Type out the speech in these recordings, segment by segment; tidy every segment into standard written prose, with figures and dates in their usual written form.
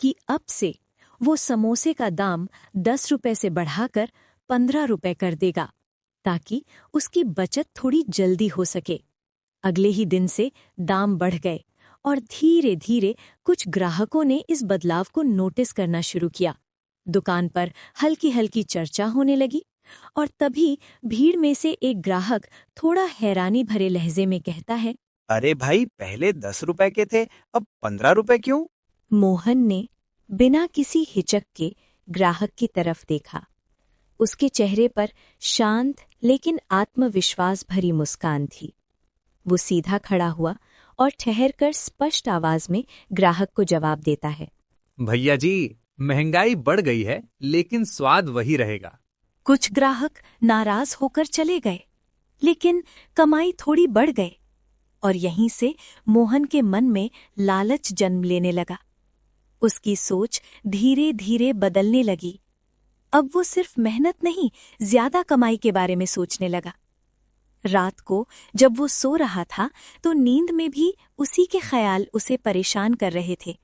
कि अब से वो समोसे का दाम 10 रुपए से बढ़ाकर 15 रुपए कर देगा, ताकि उसकी बचत थोड़ी जल्दी हो सके। अगले ही दिन से दाम बढ़ गए और धीरे धीरे कुछ ग्राहकों ने इस बदलाव को नोटिस करना शुरू किया। दुकान पर हल्की हल्की चर्चा होने लगी और तभी भीड़ में से एक ग्राहक थोड़ा हैरानी भरे लहजे में कहता है, अरे भाई, पहले 10 रुपए के थे, अब 15 रुपए क्यों? मोहन ने बिना किसी हिचक के ग्राहक की तरफ देखा। उसके चेहरे पर शांत लेकिन आत्मविश्वास भरी मुस्कान थी। वो सीधा खड़ा हुआ और ठहरकर स्पष्ट आवाज में ग्राहक को जवाब देता है, भैया जी, महंगाई बढ़ गई है, लेकिन स्वाद वही रहेगा। कुछ ग्राहक नाराज होकर चले गए, लेकिन कमाई थोड़ी बढ़ गई और यहीं से मोहन के मन में लालच जन्म लेने लगा। उसकी सोच धीरे धीरे बदलने लगी। अब वो सिर्फ मेहनत नहीं, ज्यादा कमाई के बारे में सोचने लगा। रात को जब वो सो रहा था तो नींद में भी उसी के ख्याल उसे परेशान कर रहे थे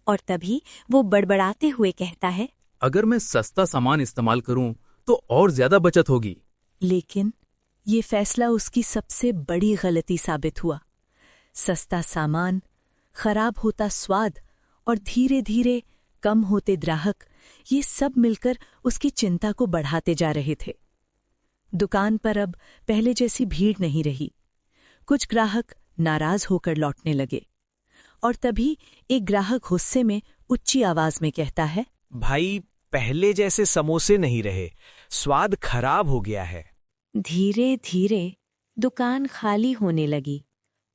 और तभी वो बड़बड़ाते हुए कहता है, अगर मैं सस्ता सामान इस्तेमाल करूं तो और ज्यादा बचत होगी। लेकिन ये फैसला उसकी सबसे बड़ी गलती साबित हुआ। सस्ता सामान, खराब होता स्वाद और धीरे धीरे कम होते ग्राहक, ये सब मिलकर उसकी चिंता को बढ़ाते जा रहे थे। दुकान पर अब पहले जैसी भीड़ नहीं रही। कुछ ग्राहक नाराज होकर लौटने लगे और तभी एक ग्राहक गुस्से में ऊंची आवाज में कहता है, भाई, पहले जैसे समोसे नहीं रहे, स्वाद खराब हो गया है। धीरे धीरे दुकान खाली होने लगी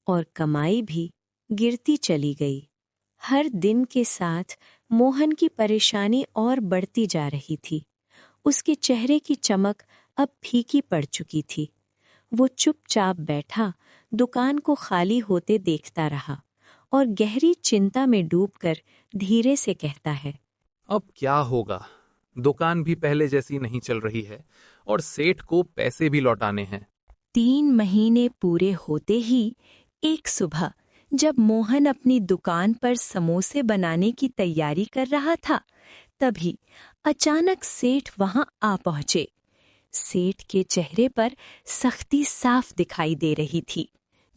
और कमाई भी गिरती चली गई। हर दिन के साथ मोहन की परेशानी और बढ़ती जा रही थी। उसके चेहरे की चमक अब फीकी पड़ चुकी थी। वो चुपचाप बैठा दुकान को खाली होते देखता रहा और गहरी चिंता में डूबकर धीरे से कहता है, अब क्या होगा? दुकान भी पहले जैसी नहीं चल रही है और सेठ को पैसे भी लौटाने हैं। 3 महीने पूरे होते ही एक सुबह जब मोहन अपनी दुकान पर समोसे बनाने की तैयारी कर रहा था, तभी अचानक सेठ वहां आ पहुंचे। सेठ के चेहरे पर सख्ती साफ दिखाई दे रही थी,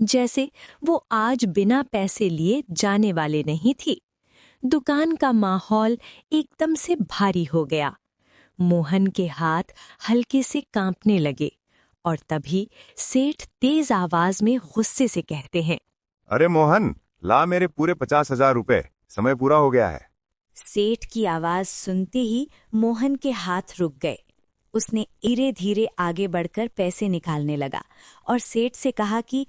जैसे वो आज बिना पैसे लिए जाने वाले नहीं थी। दुकान का माहौल एकदम से भारी हो गया। मोहन के हाथ हल्के से कांपने लगे और तभी सेठ तेज आवाज में गुस्से से कहते हैं, अरे मोहन, ला मेरे पूरे 50,000 रुपए, समय पूरा हो गया है। सेठ की आवाज सुनते ही मोहन के हाथ रुक गए। उसने धीरे धीरे आगे बढ़कर पैसे निकालने लगा और सेठ से कहा कि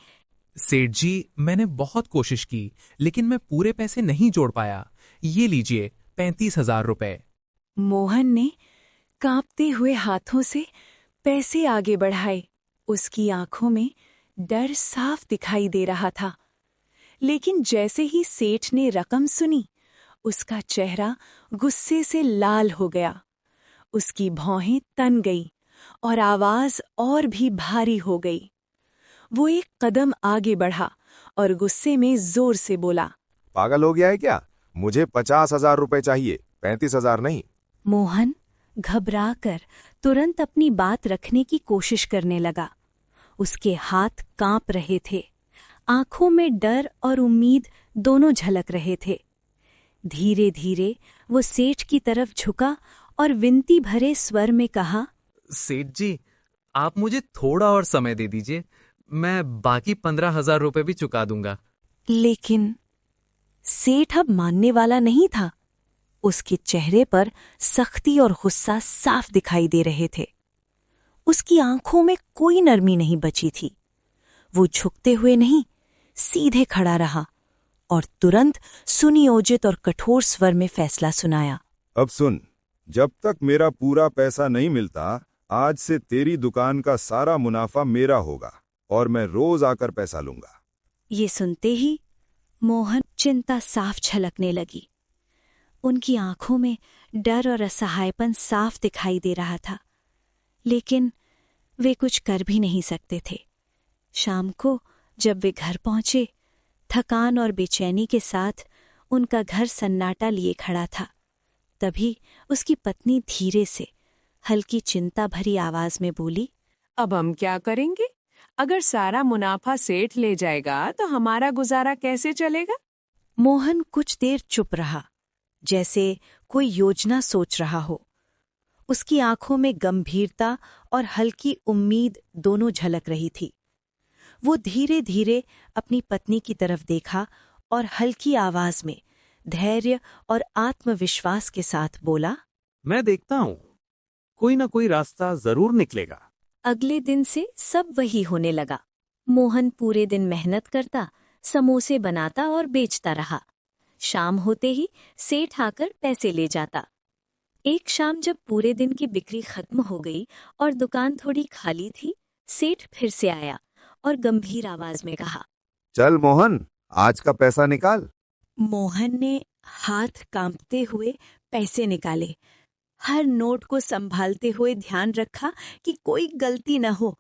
सेठ जी, मैंने बहुत कोशिश की, लेकिन मैं पूरे पैसे नहीं जोड़ पाया। ये लीजिए 35,000 रुपए। मोहन ने कांपते हुए हाथों से पैसे आगे बढ़ाए। उसकी आंखों में डर साफ दिखाई दे रहा था, लेकिन जैसे ही सेठ ने रकम सुनी, उसका चेहरा गुस्से से लाल हो गया। उसकी भौहें तन गईं और आवाज और भी भारी हो गई। वो एक कदम आगे बढ़ा और गुस्से में जोर से बोला, पागल हो गया है क्या? मुझे 50,000 रुपए चाहिए, 35,000 नहीं। मोहन घबराकर तुरंत अपनी बात रखने की कोशिश करने लगा। उसके हाथ कांप रहे थे, आंखों में डर और उम्मीद दोनों झलक रहे थे। धीरे धीरे वो सेठ की तरफ झुका और विनती भरे स्वर में कहा, सेठ जी, आप मुझे थोड़ा और समय दे दीजिए, मैं बाकी 15,000 रुपए भी चुका दूंगा। लेकिन सेठ अब मानने वाला नहीं था। उसके चेहरे पर सख्ती और गुस्सा साफ दिखाई दे रहे थे। उसकी आंखों में कोई नरमी नहीं बची थी। वो झुकते हुए नहीं, सीधे खड़ा रहा और तुरंत सुनियोजित और कठोर स्वर में फैसला सुनाया, अब सुन, जब तक मेरा पूरा पैसा नहीं मिलता, आज से तेरी दुकान का सारा मुनाफा मेरा होगा और मैं रोज आकर पैसा लूंगा। ये सुनते ही मोहन चिंता साफ झलकने लगी। उनकी आंखों में डर और असहायपन साफ दिखाई दे रहा था, लेकिन वे कुछ कर भी नहीं सकते थे। शाम को जब वे घर पहुंचे, थकान और बेचैनी के साथ उनका घर सन्नाटा लिए खड़ा था। तभी उसकी पत्नी धीरे से, हल्की चिंता भरी आवाज में बोली, अब हम क्या करेंगे? अगर सारा मुनाफा सेठ ले जाएगा तो हमारा गुजारा कैसे चलेगा? मोहन कुछ देर चुप रहा, जैसे कोई योजना सोच रहा हो। उसकी आंखों में गंभीरता और हल्की उम्मीद दोनों झलक रही थी। वो धीरे धीरे अपनी पत्नी की तरफ देखा और हल्की आवाज में धैर्य और आत्मविश्वास के साथ बोला, मैं देखता हूं, कोई ना कोई रास्ता जरूर निकलेगा। अगले दिन से सब वही होने लगा। मोहन पूरे दिन मेहनत करता, समोसे बनाता और बेचता रहा। शाम होते ही सेठ आकर पैसे ले जाता। एक शाम जब पूरे दिन की बिक्री खत्म हो गई और दुकान थोड़ी खाली थी, सेठ फिर से आया और गंभीर आवाज में कहा, चल मोहन, आज का पैसा निकाल। मोहन ने हाथ कांपते हुए पैसे निकाले। हर नोट को संभालते हुए ध्यान रखा कि कोई गलती न हो।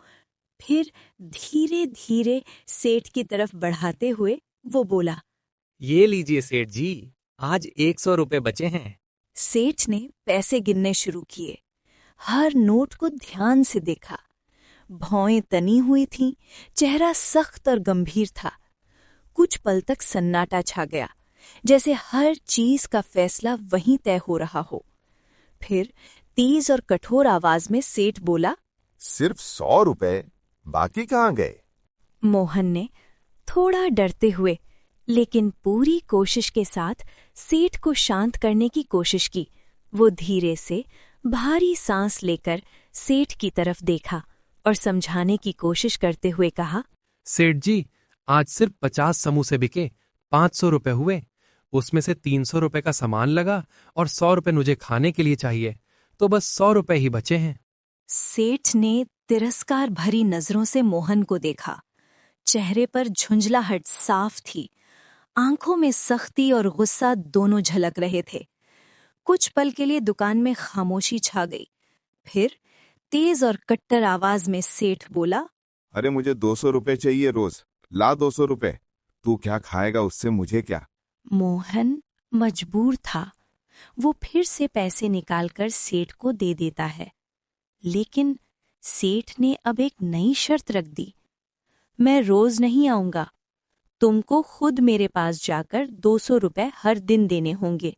फिर धीरे धीरे सेठ की तरफ बढ़ाते हुए वो बोला, ये लीजिए सेठ जी, आज 100 रुपए बचे हैं। सेठ ने पैसे गिनने शुरू किए। हर नोट को ध्यान से देखा। भौएं तनी हुई थीं, चेहरा सख्त और गंभीर था। कुछ पल तक सन्नाटा छा गया, जैसे हर चीज का फैसला वहीं तय हो रहा हो। फिर तेज और कठोर आवाज में सेठ बोला, सिर्फ 100 रुपए, बाकी कहाँ गए? मोहन ने थोड़ा डरते हुए लेकिन पूरी कोशिश के साथ सेठ को शांत करने की कोशिश की। वो धीरे से भारी सांस लेकर सेठ की तरफ देखा और समझाने की कोशिश करते हुए कहा, सेठ जी, आज सिर्फ 50 समोसे बिके, 500 रुपए हुए। उसमें से 300 रुपए का सामान लगा और 100 रुपए मुझे खाने के लिए चाहिए, तो बस 100 रुपए ही बचे हैं। सेठ ने तिरस्कार भरी नजरों से मोहन को देखा। चेहरे पर झुंझलाहट साफ थी। आंखों में सख्ती और गुस्सा दोनों झलक रहे थे। कुछ पल के लिए दुकान में खामोशी छा गई। फिर तेज और कट्टर आवाज में सेठ बोला, अरे मुझे 200 रुपए चाहिए रोज, ला 200 रुपए। तू क्या खाएगा उससे, मुझे क्या? मोहन मजबूर था। वो फिर से पैसे निकालकर सेठ को दे देता है, लेकिन सेठ ने अब एक नई शर्त रख दी, मैं रोज नहीं आऊंगा, तुमको खुद मेरे पास जाकर 200 रुपए हर दिन देने होंगे।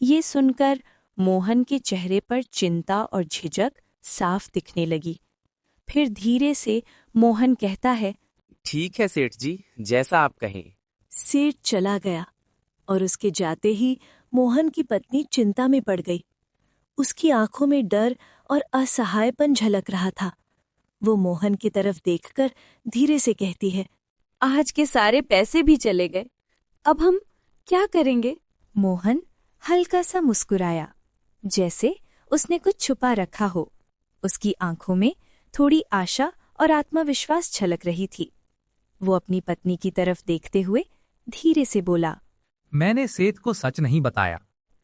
ये सुनकर मोहन के चेहरे पर चिंता और झिझक साफ दिखने लगी। फिर धीरे से मोहन कहता है, ठीक है सेठ जी, जैसा आप कहें। सेठ चला गया और उसके जाते ही मोहन की पत्नी चिंता में पड़ गई। उसकी आंखों में डर और असहायपन झलक रहा था। वो मोहन की तरफ देखकर धीरे से कहती है, आज के सारे पैसे भी चले गए, अब हम क्या करेंगे? मोहन हल्का सा मुस्कुराया, जैसे उसने कुछ छुपा रखा हो। उसकी आंखों में थोड़ी आशा और आत्मविश्वास छलक रही थी। वो अपनी पत्नी की तरफ देखते हुए धीरे से बोला, मैंने सेठ को सच नहीं बताया।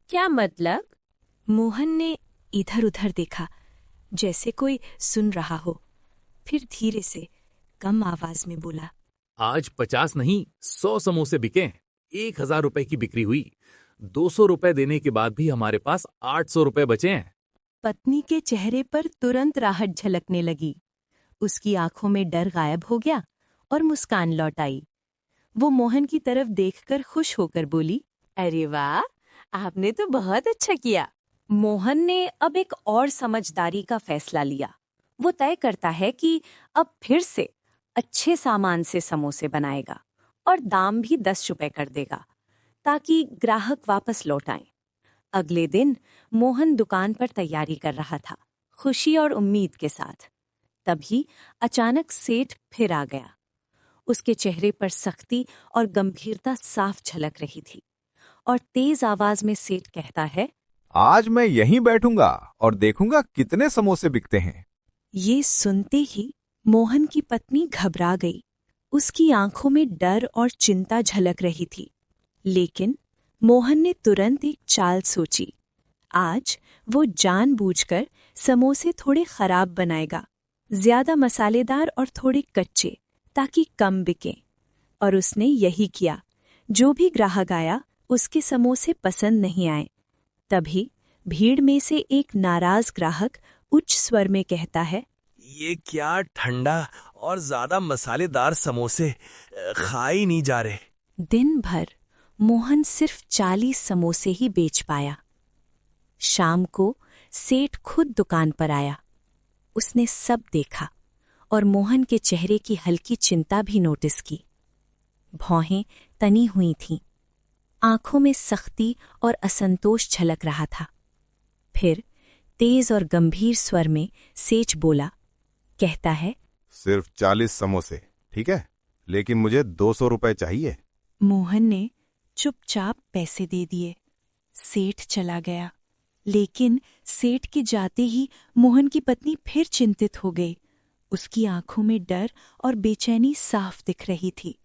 क्या मतलब? मोहन ने इधर उधर देखा, जैसे कोई सुन रहा हो। फिर धीरे से कम आवाज में बोला, आज 50 नहीं 100 समोसे बिके, 1000 रुपए की बिक्री हुई। 200 रुपए देने के बाद भी हमारे पास 800 रुपए बचे हैं। पत्नी के चेहरे पर तुरंत राहत झलकने लगी। उसकी आंखों में डर गायब हो गया और मुस्कान लौट आई। वो मोहन की तरफ देखकर खुश होकर बोली, अरे वाह, आपने तो बहुत अच्छा किया। मोहन ने अब एक और समझदारी का फैसला लिया। वो तय करता है कि अब फिर से अच्छे सामान से समोसे बनाएगा और दाम भी 10 रुपए कर देगा, ताकि ग्राहक वापस लौट आएं। अगले दिन मोहन दुकान पर तैयारी कर रहा था, खुशी और उम्मीद के साथ। तभी अचानक सेठ फिर आ गया। उसके चेहरे पर सख्ती और गंभीरता साफ झलक रही थी और तेज आवाज में सेठ कहता है, आज मैं यहीं बैठूंगा और देखूंगा कितने समोसे बिकते हैं। ये सुनते ही मोहन की पत्नी घबरा गई। उसकी आंखों में डर और चिंता झलक रही थी। लेकिन मोहन ने तुरंत एक चाल सोची। आज वो जानबूझकर समोसे थोड़े खराब बनाएगा, ज्यादा मसालेदार और थोड़े कच्चे, ताकि कम बिकें। और उसने यही किया। जो भी ग्राहक आया उसके समोसे पसंद नहीं आए। तभी भीड़ में से एक नाराज ग्राहक उच्च स्वर में कहता है, ये क्या ठंडा और ज्यादा मसालेदार समोसे खा ही नहीं जा रहे। दिन भर मोहन सिर्फ 40 समोसे ही बेच पाया। शाम को सेठ खुद दुकान पर आया। उसने सब देखा और मोहन के चेहरे की हल्की चिंता भी नोटिस की। भौहें तनी हुई थीं, आंखों में सख्ती और असंतोष झलक रहा था। फिर तेज और गंभीर स्वर में सेठ बोला, कहता है, सिर्फ 40 समोसे, ठीक है, लेकिन मुझे 200 रुपए चाहिए। मोहन ने चुपचाप पैसे दे दिए। सेठ चला गया, लेकिन सेठ के जाते ही मोहन की पत्नी फिर चिंतित हो गई। उसकी आंखों में डर और बेचैनी साफ दिख रही थी।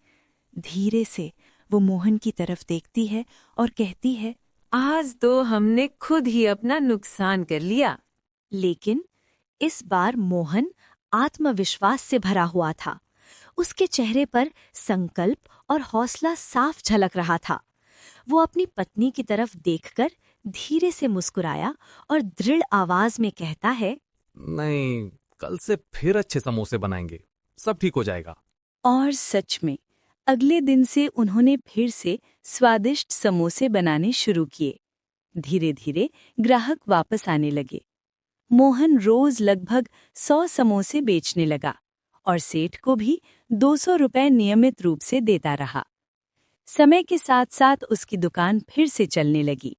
धीरे से वो मोहन की तरफ देखती है और कहती है, आज तो हमने खुद ही अपना नुकसान कर लिया। लेकिन इस बार मोहन आत्मविश्वास से भरा हुआ था। उसके चेहरे पर संकल्प और हौसला साफ झलक रहा था। वो अपनी पत्नी की तरफ देखकर धीरे से मुस्कुराया और दृढ़ आवाज में कहता है, नहीं, कल से फिर अच्छे समोसे बनाएंगे, सब ठीक हो जाएगा। और सच में अगले दिन से उन्होंने फिर से स्वादिष्ट समोसे बनाने शुरू किए। धीरे धीरे ग्राहक वापस आने लगे। मोहन रोज लगभग 100 समोसे बेचने लगा और सेठ को भी 200 रुपए नियमित रूप से देता रहा। समय के साथ साथ उसकी दुकान फिर से चलने लगी।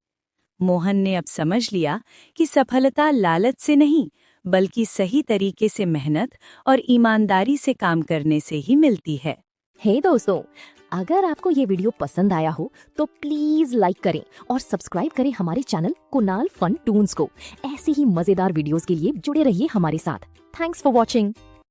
मोहन ने अब समझ लिया कि सफलता लालच से नहीं, बल्कि सही तरीके से मेहनत और ईमानदारी से काम करने से ही मिलती है। हे दोस्तों, अगर आपको ये वीडियो पसंद आया हो तो प्लीज लाइक करें और सब्सक्राइब करें हमारे चैनल कुणाल फन टून्स को। ऐसे ही मजेदार वीडियोस के लिए जुड़े रहिए हमारे साथ। Thanks for watching.